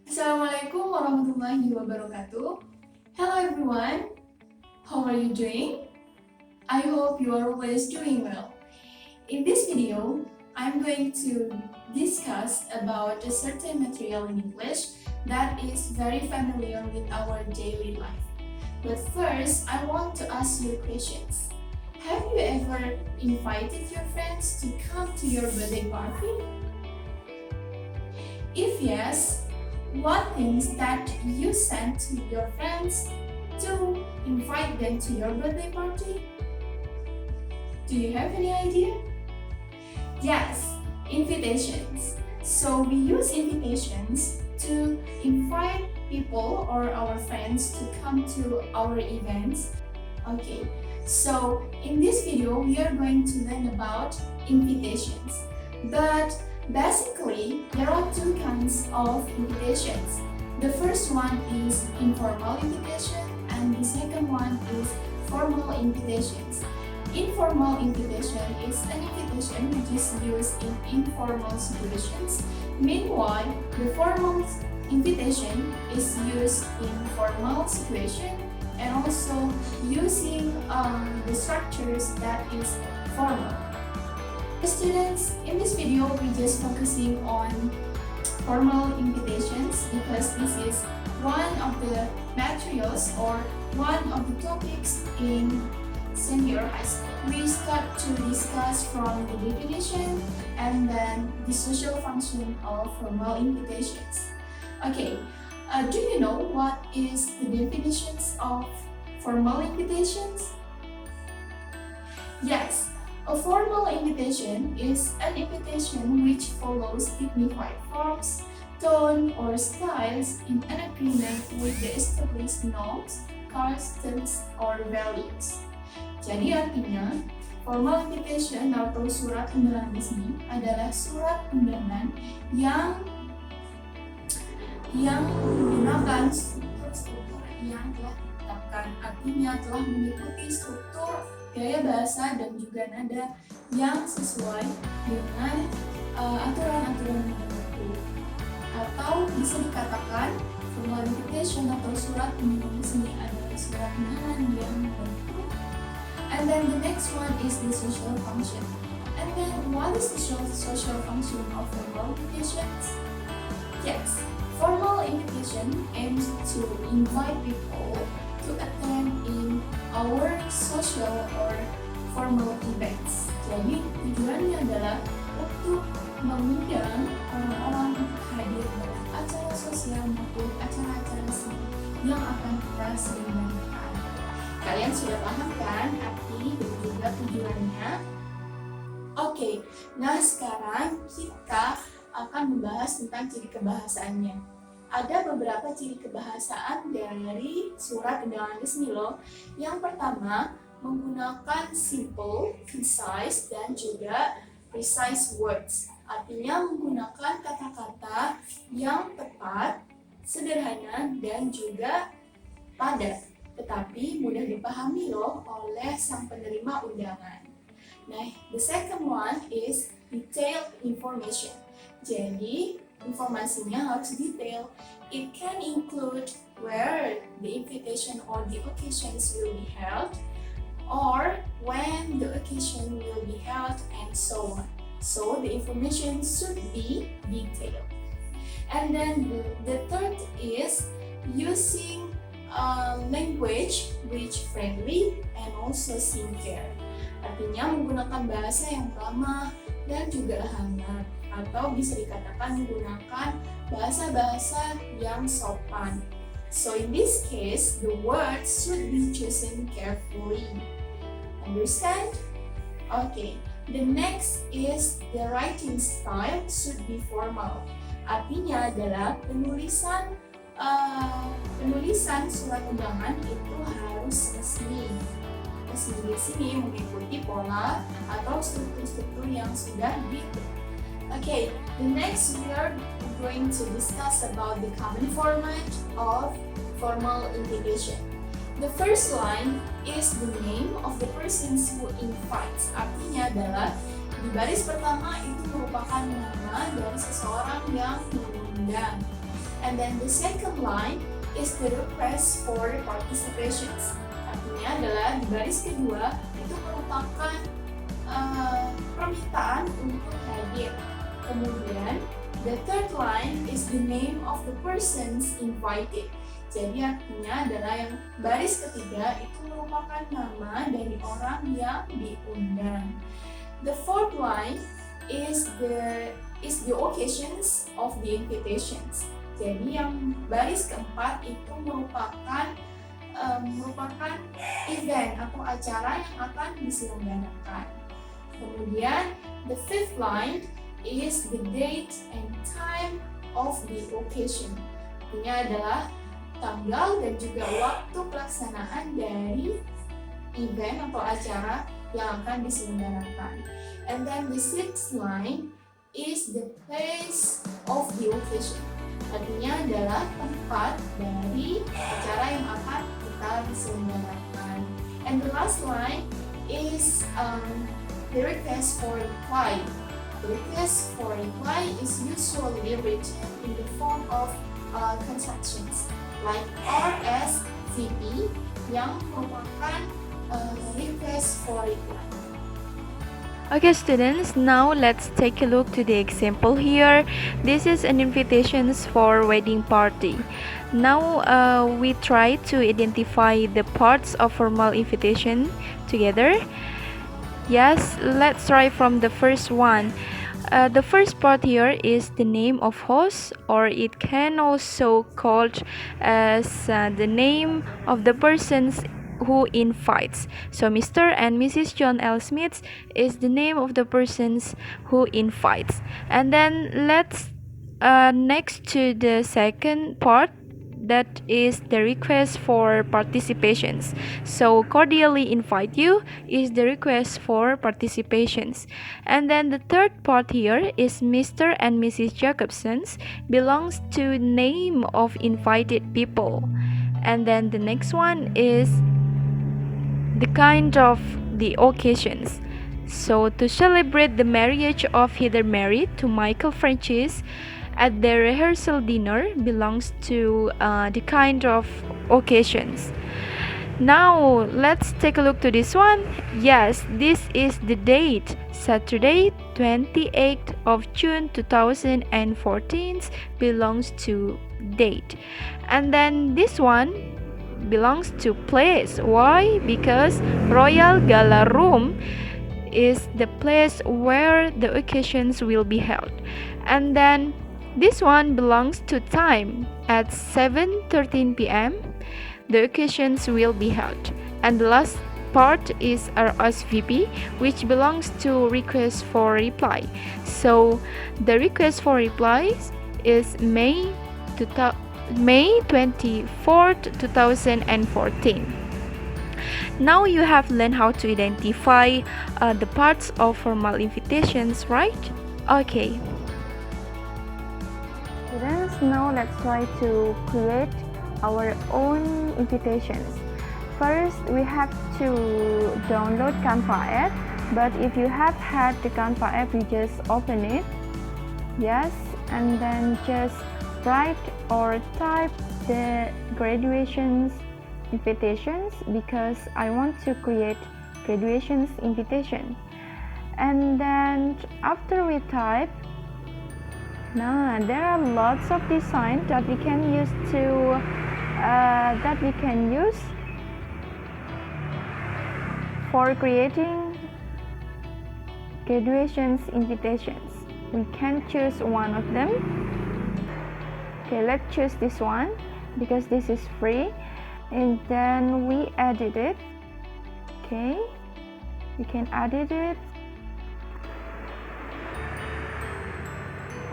Assalamualaikum warahmatullahi wabarakatuh. Hello everyone, how are you doing? I hope you are always doing well. In this video, I'm going to discuss about a certain material in English that is very familiar with our daily life. But first, I want to ask you questions. Have you ever invited your friends to come to your birthday party? If yes, what things that you sent to your friends to invite them to your birthday party? Do you have any idea? Yes, invitations. So we use invitations to invite people or our friends to come to our events. Okay, so in this video we are going to learn about invitations. But basically, there are two kinds of invitations. The first one is informal invitation and the second one is formal invitations. Informal invitation is an invitation which is used in informal situations. Meanwhile, the formal invitation is used in formal situation and also using the structures that is formal. Students, in this video, we're just focusing on formal invitations because this is one of the materials or one of the topics in senior high school. We start to discuss from the definition and then the social function of formal invitations. Okay, do you know what is the definitions of formal invitations? Yes. A formal invitation is an invitation which follows dignified forms, tone, or styles in an agreement with the established norms, customs, or values. Jadi artinya, formal invitation atau surat undangan resmi adalah surat undangan yang menggunakan struktur yang telah ditetapkan, artinya telah mengikuti struktur gaya bahasa dan juga nada yang sesuai dengan aturan-aturan yang berlaku. Atau bisa dikatakan formal invitation atau surat undangan resmi adalah surat undangan yang berlaku. And then the next one is the social function. And then what is the social function of formal invitations? Yes, formal invitation aims to invite people to attend in our social or formal events. Jadi tujuannya adalah untuk mengundang orang-orang untuk hadir dalam acara sosial maupun acara-acara seni yang akan kita selenggarakan. Kalian sudah paham kan arti dan juga tujuannya? Oke, nah sekarang kita akan membahas tentang ciri kebahasaannya. Ada beberapa ciri kebahasaan dari surat undangan resmi loh. Yang pertama, menggunakan simple, concise, dan juga precise words. Artinya menggunakan kata-kata yang tepat, sederhana, dan juga padat. Tetapi mudah dipahami loh oleh sang penerima undangan. Nah, the second one is detailed information. Jadi, informasinya harus detail. It can include where the invitation or the occasions will be held, or when the occasion will be held, and so on. So the information should be detailed. And then the third is using language which friendly and also sincere. Artinya menggunakan bahasa yang ramah dan juga hangat, atau bisa dikatakan menggunakan bahasa-bahasa yang sopan. So in this case, the words should be chosen carefully. Understand? Okay. The next is the writing style should be formal. Artinya adalah penulisan surat undangan itu harus resmi. Resmi di sini mengikuti pola atau struktur-struktur yang sudah dibentuk. Okay, the next we are going to discuss about the common format of formal invitation. The first line is the name of the persons who invites. Artinya adalah di baris pertama itu merupakan nama dari seseorang yang mengundang. And then the second line is the request for participations. Artinya adalah di baris kedua itu merupakan permintaan untuk hadir. Kemudian the third line is the name of the persons invited. Jadi artinya adalah yang baris ketiga itu merupakan nama dari orang yang diundang. The fourth line is the occasions of the invitations. Jadi yang baris keempat itu merupakan event atau acara yang akan diselenggarakan. Kemudian the fifth line is the date and time of the occasion. Artinya adalah tanggal dan juga waktu pelaksanaan dari event atau acara yang akan diselenggarakan. And then the sixth line is the place of the occasion. Artinya adalah tempat dari acara yang akan kita diselenggarakan. And the last line is the request for reply. The request for reply is usually written in the form of contractions like RSVP yang merupakan request for reply. Okay students, now let's take a look to the example here. This is an invitation for wedding party. Now we try to identify the parts of formal invitation together. Yes, let's try from the first one. The first part here is the name of host, or it can also called as the name of the persons who invites. So Mr. and Mrs. John L. Smith is the name of the persons who invites. And then let's next to the second part, that is the request for participations. So cordially invite you is the request for participations. And then the third part here is Mr. and Mrs. Jacobson's belongs to name of invited people. And then the next one is the kind of the occasions. So to celebrate the marriage of Heather Mary to Michael Francis at the rehearsal dinner belongs to the kind of occasions. Now let's take a look to this one. Yes, this is the date, Saturday 28th of June 2014 belongs to date. And then this one belongs to place. Why? Because Royal Gala Room is the place where the occasions will be held. And then this one belongs to time. At 7:13 p.m. the occasions will be held. And the last part is RSVP, which belongs to request for reply. So the request for replies is May 24th, 2014. Now you have learned how to identify the parts of formal invitations, right? Okay. Students, now let's try to create our own invitations. First, we have to download Canva app, but if you have had the Canva app, you just open it. Yes, and then just write or type the graduations invitations, because I want to create graduations invitation. And then after we type, now there are lots of designs that we can use for creating graduations invitations. We can choose one of them. Okay, let's choose this one because this is free, and then we edit it. Okay, we can edit it,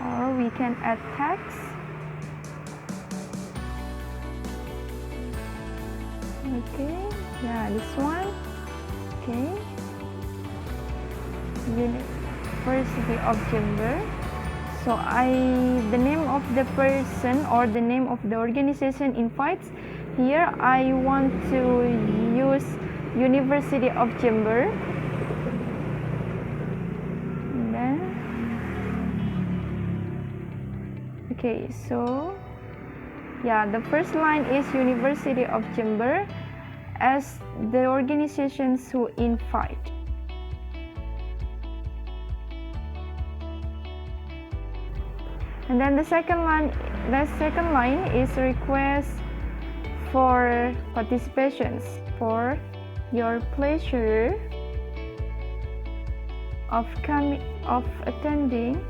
or we can add text. Okay, yeah, this one. Okay, University of Jember. So the name of the person or the name of the organization invites. Here I want to use University of Jember. And then, okay, so Yeah, the first line is University of Jember as the organizations who invite. And then the second line is request for participations for your pleasure of attending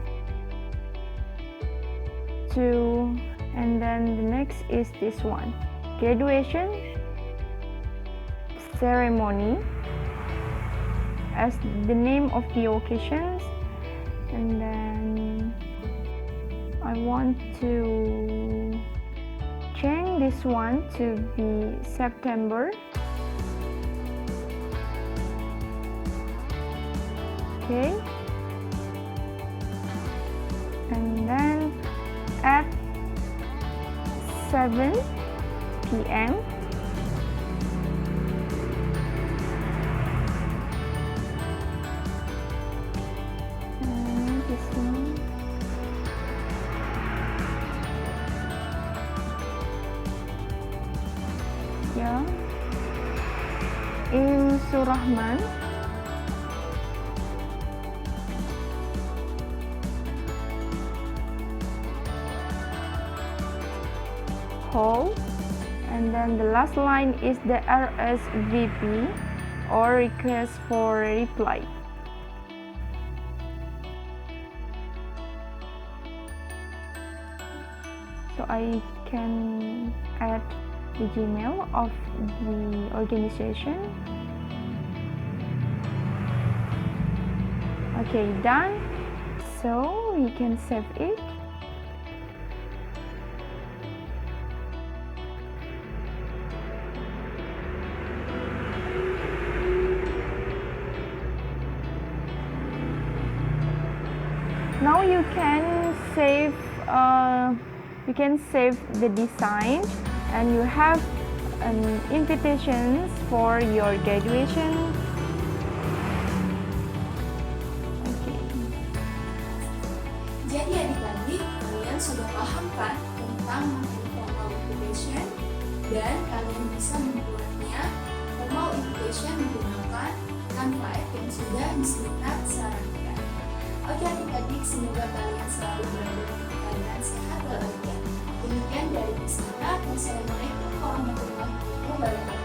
to, and then the next is this one, graduation ceremony as the name of the occasions, and then I want to change this one to be September. Okay, and then at 7 p.m. And this one. Yeah. In Surahman. Hall, and then the last line is the RSVP or request for reply. So I can add the Gmail of the organization. Okay, done. So we can save it. Now you can save the design, and you have invitations for your graduation. Okay. Jadi adik-adik, kalian sudah paham kan tentang formal invitation, dan kalian bisa membuatnya formal invitation menggunakan template yang sudah disingkat sarankan. Oke adik-adik, semoga kalian selalu berada dalam keadaan sehat walafiat. Demikian dari saya. Wassalamualaikum warahmatullahi wabarakatuh.